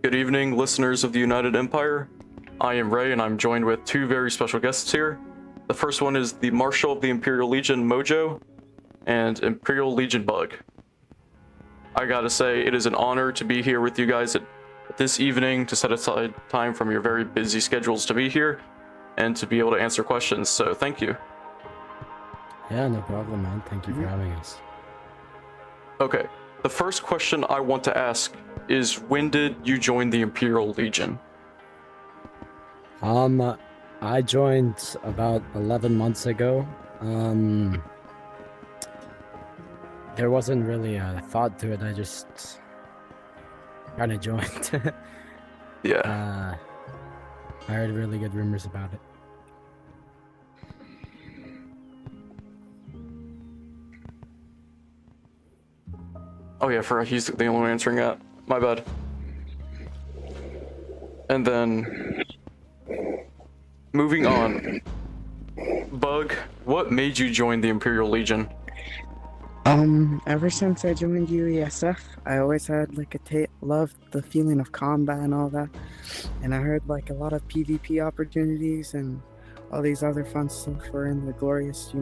Good evening, listeners of the United Empire. I am Ray, and I'm joined with two very special guests here. The first one is the Marshal of the Imperial Legion, Mojo, and Imperial Legion Bug. I gotta say, it is an honor to be here with you guys this evening to set aside time from your very busy schedules to be here and to be able to answer questions, so thank you. Yeah, no problem, man. Thank you for having us. Okay, the first question I want to ask is, when did you join the Imperial Legion? I joined about 11 months ago. There wasn't really a thought to it. I just kind of joined. Yeah. I heard really good rumors about it. Oh yeah, he's the only one answering that. My bad. And then, moving on. Bug, what made you join the Imperial Legion? Ever since I joined UESF, I always had like loved the feeling of combat and all that. And I heard like a lot of PvP opportunities and all these other fun stuff were in the glorious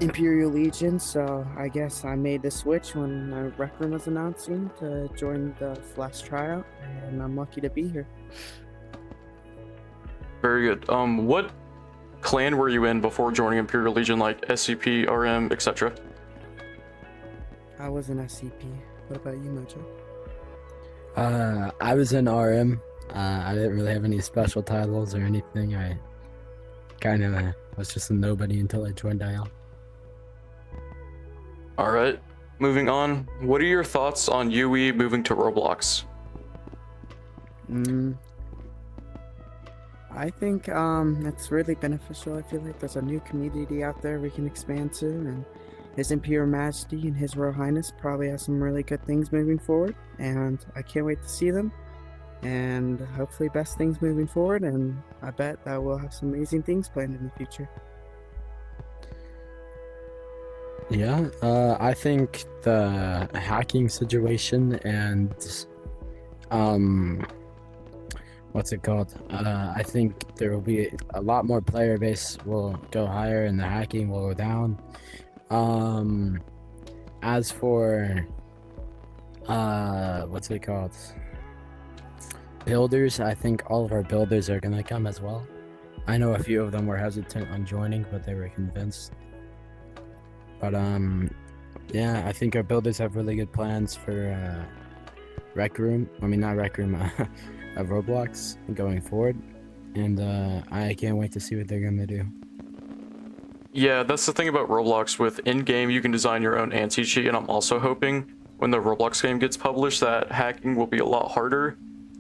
Imperial Legion, so I guess I made the switch when the rec room was announcing to join the last tryout, and I'm lucky to be here. Very good. What clan were you in before joining Imperial Legion, like SCP, RM, etc.? I was an SCP. What about you, Mojo? I was in RM. I didn't really have any special titles or anything. I kind of was just a nobody until I joined IL. Alright, moving on. What are your thoughts on UE moving to Roblox? I think it's really beneficial. I feel like there's a new community out there we can expand to, and His Imperial Majesty and His Royal Highness probably have some really good things moving forward, and I can't wait to see them, and hopefully best things moving forward, and I bet that we'll have some amazing things planned in the future. Yeah, I think the hacking situation and what's it called? I think there will be a lot more player base will go higher and the hacking will go down. As for what's it called? Builders, I think all of our builders are gonna come as well. I know a few of them were hesitant on joining, but they were convinced. But yeah, I think our builders have really good plans for Rec Room. I mean, not Rec Room, Roblox going forward. And I can't wait to see what they're gonna do. Yeah, that's the thing about Roblox. With in-game, you can design your own anti-cheat, and I'm also hoping when the Roblox game gets published that hacking will be a lot harder,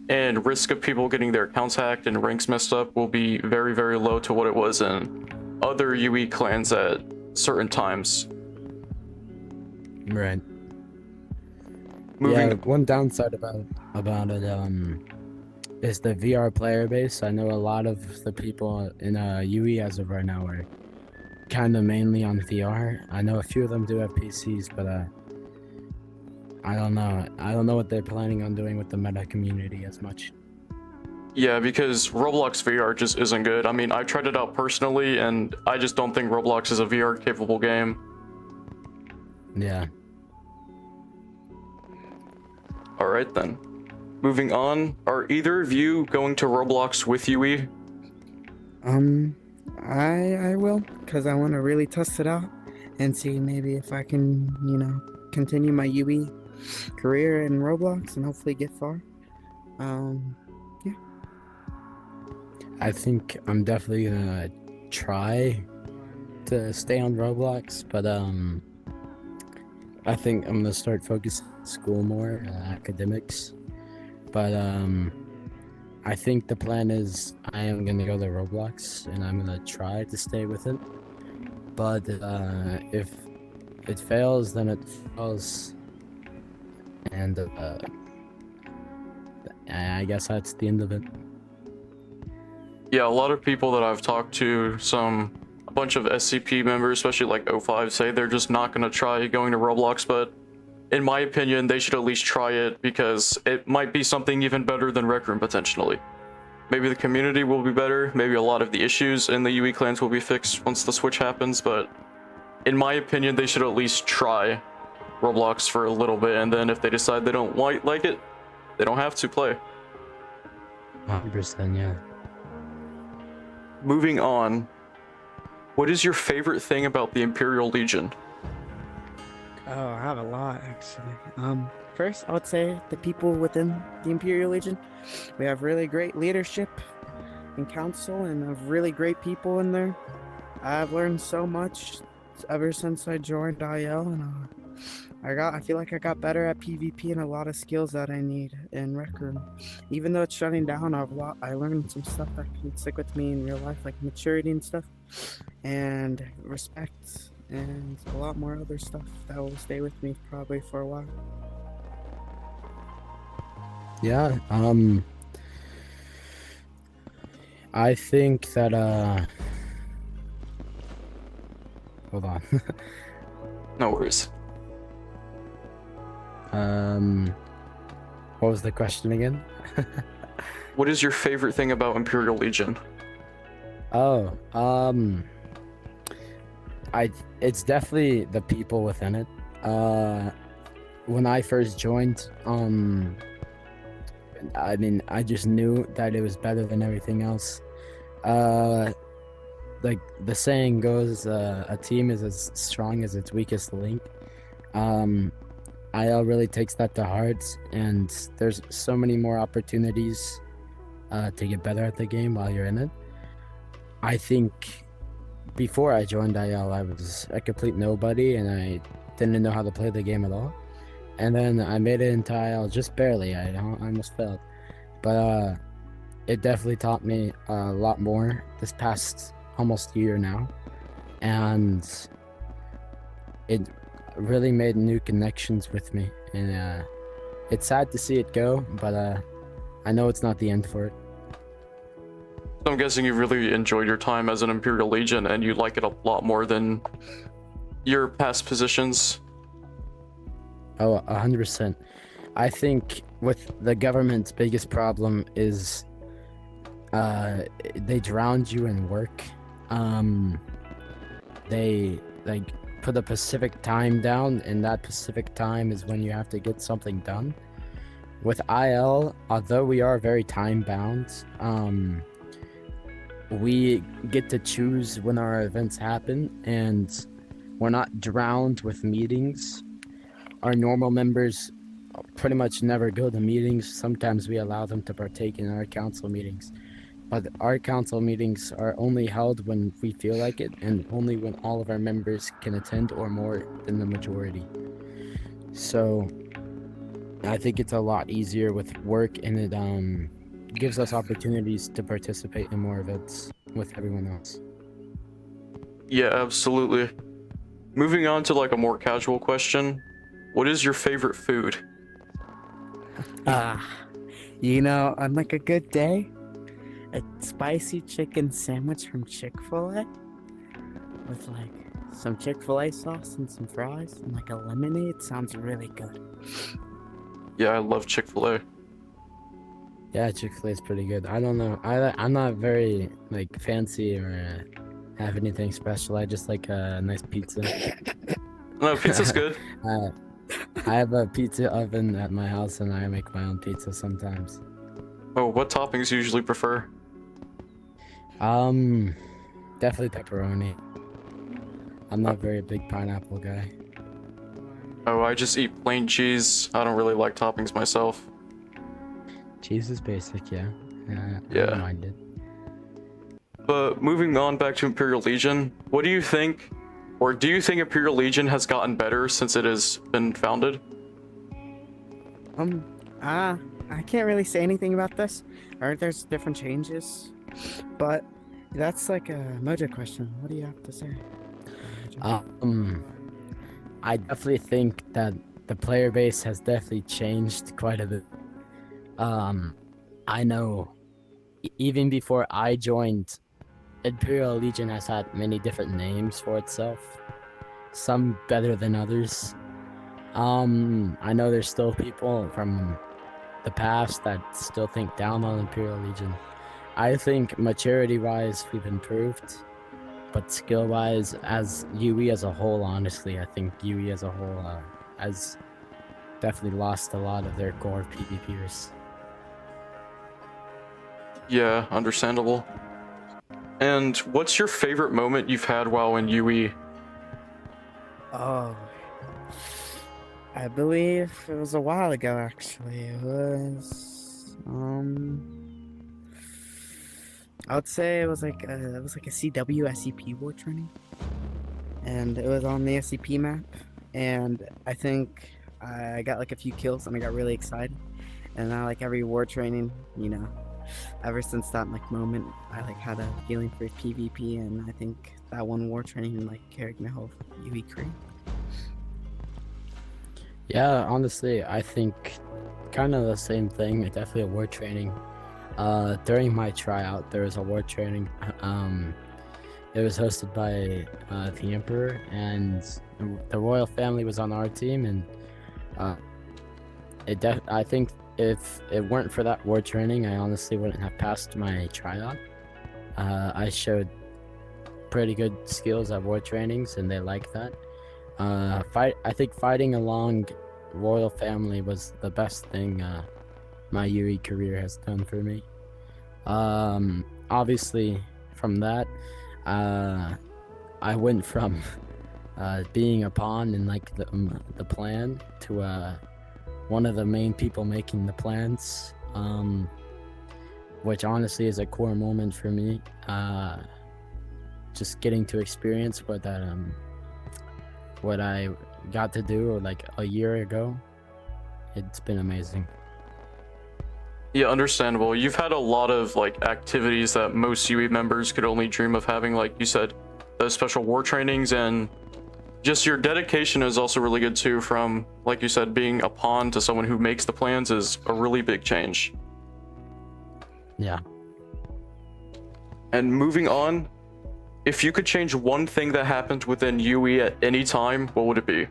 and risk of people getting their accounts hacked and ranks messed up will be very, very low to what it was in other UE clans at certain times. Right. Moving. Yeah, one downside about it is the VR player base. I know a lot of the people in UE as of right now are kind of mainly on VR. I know a few of them do have PCs, but I don't know. I don't know what they're planning on doing with the meta community as much. Yeah, because Roblox VR just isn't good. I mean, I've tried it out personally, and I just don't think Roblox is a VR-capable game. Yeah. Alright then. Moving on, are either of you going to Roblox with UE? I will, because I want to really test it out and see maybe if I can, continue my UE career in Roblox and hopefully get far. Yeah. I think I'm definitely gonna try to stay on Roblox, but I think I'm gonna start focusing on school more, academics. But I think the plan is I am gonna go to Roblox and I'm gonna try to stay with it. But if it fails, then it fails, and I guess that's the end of it. Yeah, a lot of people that I've talked to, a bunch of SCP members, especially like O5, say they're just not going to try going to Roblox, but in my opinion, they should at least try it because it might be something even better than Rec Room potentially. Maybe the community will be better, maybe a lot of the issues in the UE clans will be fixed once the switch happens, but in my opinion, they should at least try Roblox for a little bit, and then if they decide they don't like it, they don't have to play. 100%, yeah. Moving on, what is your favorite thing about the Imperial Legion? Oh, I have a lot actually. First, I would say the people within the Imperial Legion. We have really great leadership and council, and have really great people in there. I've learned so much ever since I joined IL, and I feel like I got better at PvP and a lot of skills that I need in Rec Room. Even though it's shutting down, I learned some stuff that can stick with me in real life, like maturity and stuff, and respect, and a lot more other stuff that will stay with me probably for a while. Yeah, I think that, hold on. No worries. What was the question again? What is your favorite thing about Imperial Legion? Oh, it's definitely the people within it. When I first joined, I mean, I just knew that it was better than everything else. Like the saying goes, a team is as strong as its weakest link. IL really takes that to heart, and there's so many more opportunities to get better at the game while you're in it. I think before I joined IL, I was a complete nobody, and I didn't know how to play the game at all. And then I made it into IL just barely. I almost failed, but it definitely taught me a lot more this past almost year now, and it really made new connections with me. And it's sad to see it go, but I know it's not the end for it. So I'm guessing you really enjoyed your time as an Imperial Legion and you like it a lot more than your past positions. Oh, 100%. I think with the government's biggest problem is they drowned you in work. They like put a specific time down, and that specific time is when you have to get something done. With IL, although we are very time bound, we get to choose when our events happen, and we're not drowned with meetings. Our normal members pretty much never go to meetings. Sometimes we allow them to partake in our council meetings, but our council meetings are only held when we feel like it, and only when all of our members can attend or more than the majority. So I think it's a lot easier with work, and it gives us opportunities to participate in more events with everyone else. Yeah, absolutely. Moving on to like a more casual question. What is your favorite food? On like a good day, a spicy chicken sandwich from Chick-fil-A with like some Chick-fil-A sauce and some fries and like a lemonade sounds really good. Yeah, I love Chick-fil-A. Yeah, Chick-fil-A is pretty good. I don't know. I'm not very like fancy or have anything special. I just like a nice pizza. No, pizza's good. I have a pizza oven at my house, and I make my own pizza sometimes. Oh, what toppings do you usually prefer? Definitely pepperoni. I'm not a very big pineapple guy. Oh, I just eat plain cheese. I don't really like toppings myself. Cheese is basic, yeah. I Yeah. don't mind it. But moving on back to Imperial Legion, what do you think, or do you think Imperial Legion has gotten better since it has been founded? I can't really say anything about this. I heard there's different changes, but that's like a Mojo question. What do you have to say? I definitely think that the player base has definitely changed quite a bit. I know even before I joined, Imperial Legion has had many different names for itself, some better than others. I know there's still people from the past that still think down on Imperial Legion. I think maturity-wise, we've improved, but skill-wise, as UE as a whole, honestly, I think UE as a whole has definitely lost a lot of their core PvPers. Yeah, understandable. And what's your favorite moment you've had while in UE? Oh, I believe it was a while ago. Actually, it was I would say it was like a CW SCP war training, and it was on the SCP map, and I think I got like a few kills, and I got really excited, and now like every war training, ever since that like moment, I like had a feeling for PvP, and I think that one war training like carried my whole UE career. Yeah, honestly, I think kind of the same thing. Definitely a war training. During my tryout, there was a war training. It was hosted by the Emperor, and the royal family was on our team. And I think if it weren't for that war training, I honestly wouldn't have passed my tryout. I showed pretty good skills at war trainings, and they liked that. I think fighting along royal family was the best thing my UE career has done for me. Obviously, from that, I went from being a pawn in like the plan to one of the main people making the plans, which honestly is a core moment for me. Just getting to experience what I got to do like a year ago. It's been amazing. Yeah, understandable. You've had a lot of like activities that most UE members could only dream of having, like you said, those special war trainings, and just your dedication is also really good too. From, like you said, being a pawn to someone who makes the plans is a really big change. Yeah. And moving on, if you could change one thing that happened within UE at any time, what would it be?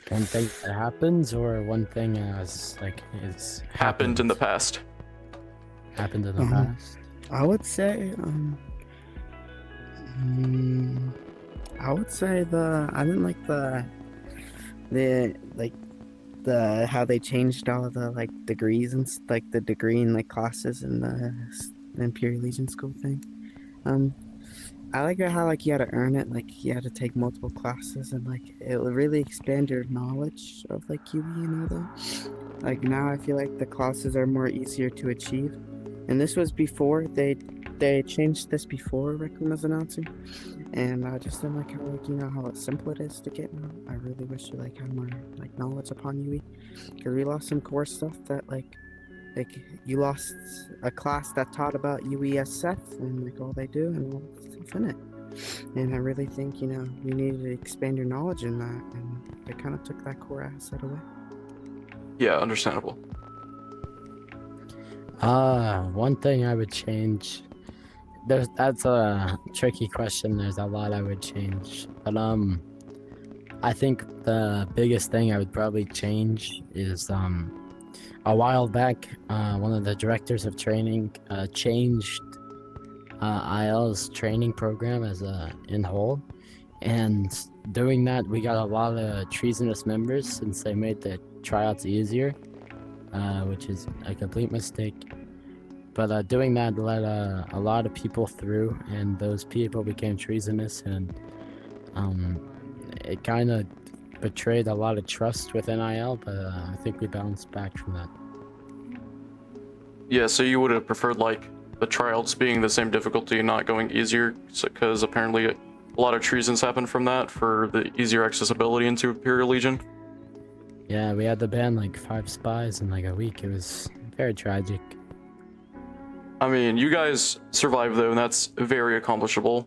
One thing that happens, or one thing as like is Happened in the past. happened in the past. I would say, I didn't like the how they changed all the like degrees and like the degree and like classes in the Imperial Legion school thing. I like how like you had to earn it, like you had to take multiple classes, and like it would really expand your knowledge of like UE and all that. Like now I feel like the classes are more easier to achieve, and this was before they changed this before Requiem was announcing, and I just didn't like how how simple it is to get now. I really wish you like had more like knowledge upon UE, because we lost some core stuff that like you lost a class that taught about UESF and like all they do and all stuff in it. And I really think you needed to expand your knowledge in that, and they kind of took that core asset away. Yeah, understandable. One thing I would change. That's a tricky question. There's a lot I would change, but I think the biggest thing I would probably change is a while back, one of the directors of training changed IL's training program as in whole, and doing that we got a lot of treasonous members since they made the tryouts easier, which is a complete mistake. But doing that let a lot of people through, and those people became treasonous, and it kind of betrayed a lot of trust within IL, but I think we bounced back from that. Yeah, so you would have preferred like the tryouts being the same difficulty and not going easier, because apparently a lot of treasons happen from that for the easier accessibility into Imperial Legion. Yeah, we had to ban like 5 spies in like a week. It was very tragic. I mean, you guys survived though, and that's very accomplishable.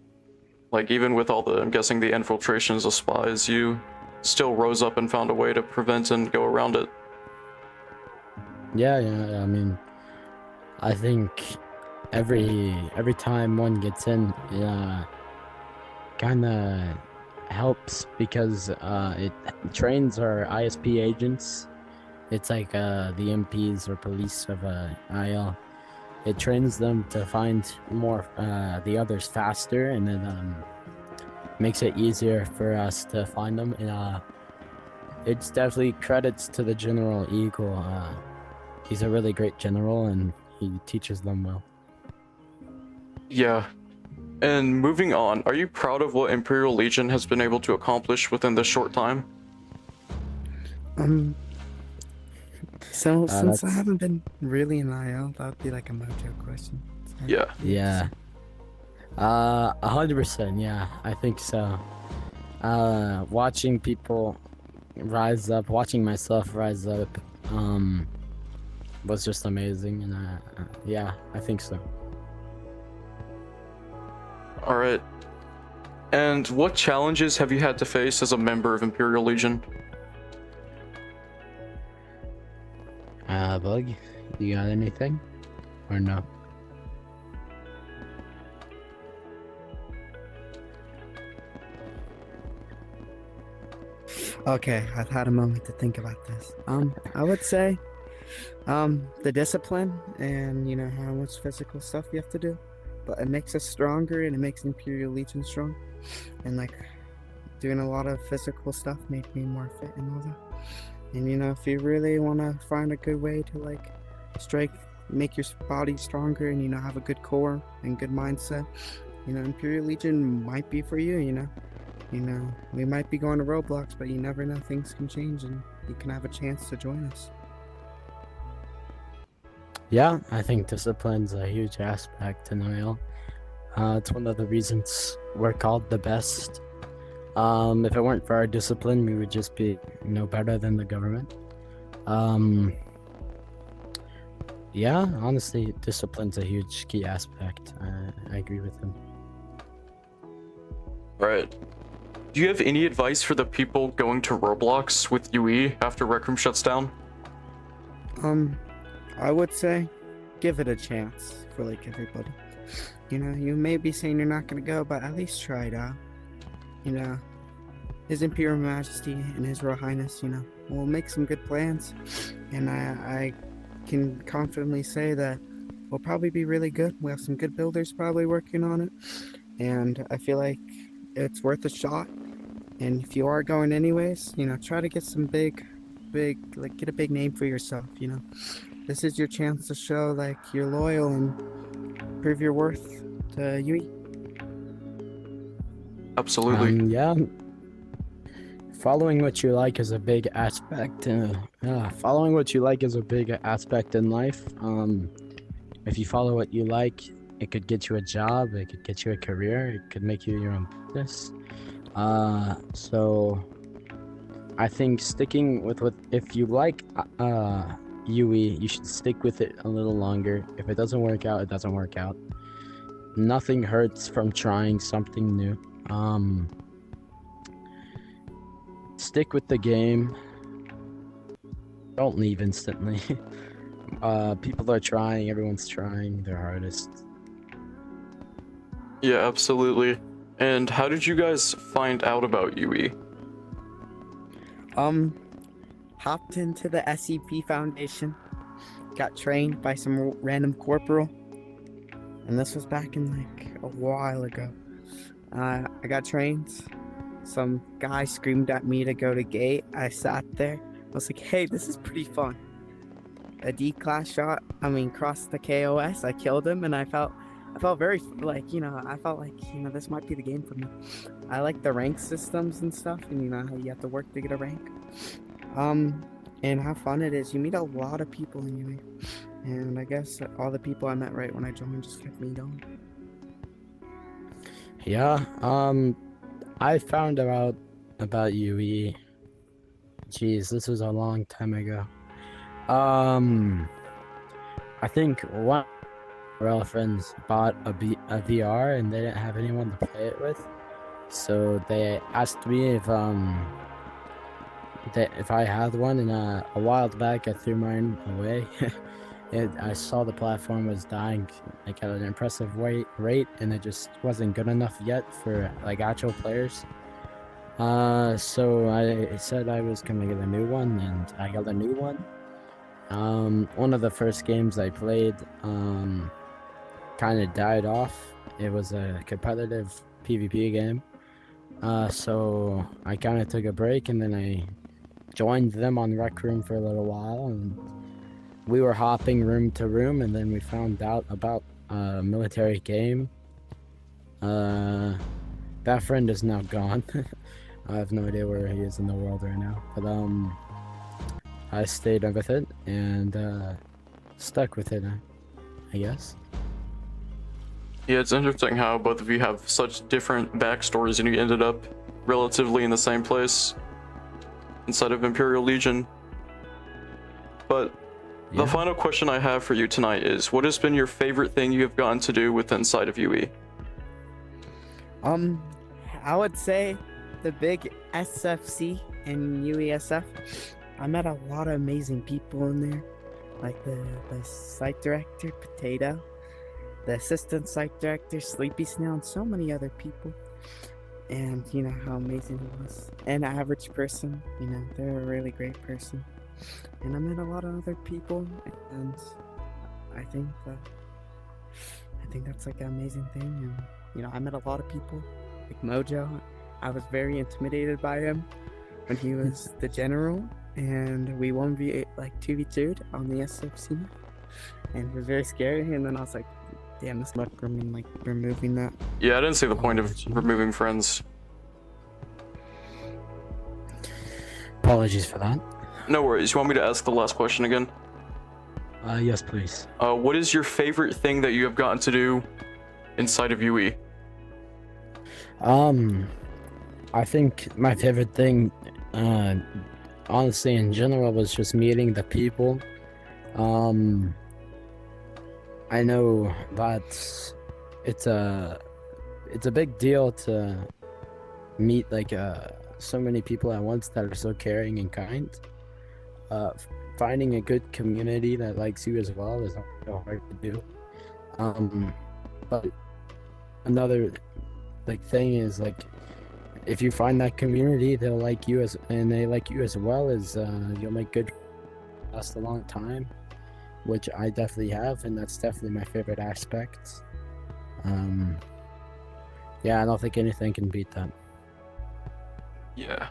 Like, even with all the, I'm guessing, the infiltrations of spies, you still rose up and found a way to prevent and go around it. Yeah, I mean, I think every time one gets in, kind of helps because it trains our ISP agents. It's like the MPs or police of IL. It trains them to find more the others faster, and then makes it easier for us to find them. And it's definitely credits to the General Eagle. He's a really great general, and he teaches them well. Yeah. And moving on, are you proud of what Imperial Legion has been able to accomplish within this short time? So since I that's- haven't been really in IL, that would be like a Mojo question. So, Yeah. Yeah. 100%. Yeah, I think so. Watching people rise up, watching myself rise up, was just amazing, and yeah, I think so. All right. And what challenges have you had to face as a member of Imperial Legion? Bug, you got anything, or no? Okay, I've had a moment to think about this. I would say, the discipline and how much physical stuff you have to do, but it makes us stronger and it makes Imperial Legion strong, and like doing a lot of physical stuff made me more fit and all that. And if you really want to find a good way to like make your body stronger and have a good core and good mindset, Imperial Legion might be for you. We might be going to Roblox, but you never know, things can change and you can have a chance to join us. Yeah, I think discipline's a huge aspect in IL. It's one of the reasons we're called the best. If it weren't for our discipline, we would just be no better than the government. Yeah, honestly, discipline's a huge key aspect. I agree with him. Right. Do you have any advice for the people going to Roblox with UE after Rec Room shuts down? I would say give it a chance for like everybody. You may be saying you're not gonna go, but at least try it out. His Imperial Majesty and His Royal Highness, will make some good plans, and I can confidently say that we'll probably be really good. We have some good builders probably working on it, and I feel like it's worth a shot. And if you are going anyways, try to get some get a big name for yourself. This is your chance to show like you're loyal and prove your worth to UE. Absolutely. Yeah. Following what you like is a big aspect. Following what you like is a big aspect in life. If you follow what you like, it could get you a job. It could get you a career. It could make you your own business. So I think sticking with if you like UE, you should stick with it a little longer. If it doesn't work out, it doesn't work out. Nothing hurts from trying something new. Stick with the game. Don't leave instantly. People are trying, everyone's trying their hardest. Yeah, absolutely. And how did you guys find out about UE? Hopped into the SCP Foundation, got trained by some random corporal, and this was back in like a while ago. I got trained. Some guy screamed at me to go to gate. I sat there. I was like, hey, this is pretty fun. A D-class shot, crossed the KOS. I killed him, and I felt very this might be the game for me. I like the rank systems and stuff, and how you have to work to get a rank. And how fun it is. You meet a lot of people in UE, and I guess all the people I met right when I joined just kept me going. Yeah, I found out about UE. Jeez, this was a long time ago. I think one of our other friends bought a VR and they didn't have anyone to play it with, so they asked me if I had one, and a while back I threw mine away. I saw the platform was dying like at an impressive rate, and it just wasn't good enough yet for like actual players. So I said I was gonna get a new one, and I got a new one. One of the first games I played, kind of died off. It was a competitive PvP game. So I kind of took a break, and then I joined them on Rec Room for a little while, and we were hopping room to room, and then we found out about a military game. That friend is now gone. I have no idea where he is in the world right now, but I stayed with it and stuck with it, I guess. Yeah, it's interesting how both of you have such different backstories and you ended up relatively in the same place inside of Imperial Legion. But the final question I have for you tonight is, what has been your favorite thing you have gotten to do with inside of UE? I would say the big SFC in UESF. I met a lot of amazing people in there, like the site director, Potato, the assistant site director, Sleepy Snail, and so many other people. And you know how amazing it was. An average person, you know, they're a really great person. And I met a lot of other people, and I think that's like an amazing thing. And you know, I met a lot of people, like Mojo. I was very intimidated by him when he was the general, and we 2v2'd on the SFC, and it was very scary. And then I was like, damn, this much removing that. Yeah, I didn't see the point of removing friends. Apologies for that. No worries. You want me to ask the last question again? Yes, please. What is your favorite thing that you have gotten to do inside of UE? I think my favorite thing, honestly, in general, was just meeting the people. I know that it's a big deal to meet so many people at once that are so caring and kind. Finding a good community that likes you as well is not so hard to do. But another thing is, if you find that community, they'll like you they like you as well, as you'll make good last a long time, which I definitely have, and that's definitely my favorite aspect. Yeah, I don't think anything can beat that. Yeah.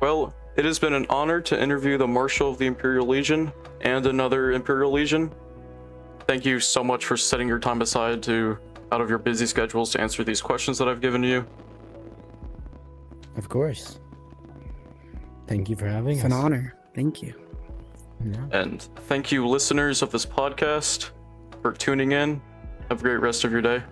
Well, it has been an honor to interview the Marshal of the Imperial Legion and another Imperial Legion. Thank you so much for setting your time aside out of your busy schedules to answer these questions that I've given you. Of course. Thank you for having us. It's an honor. Thank you. Yeah. And thank you, listeners of this podcast, for tuning in. Have a great rest of your day.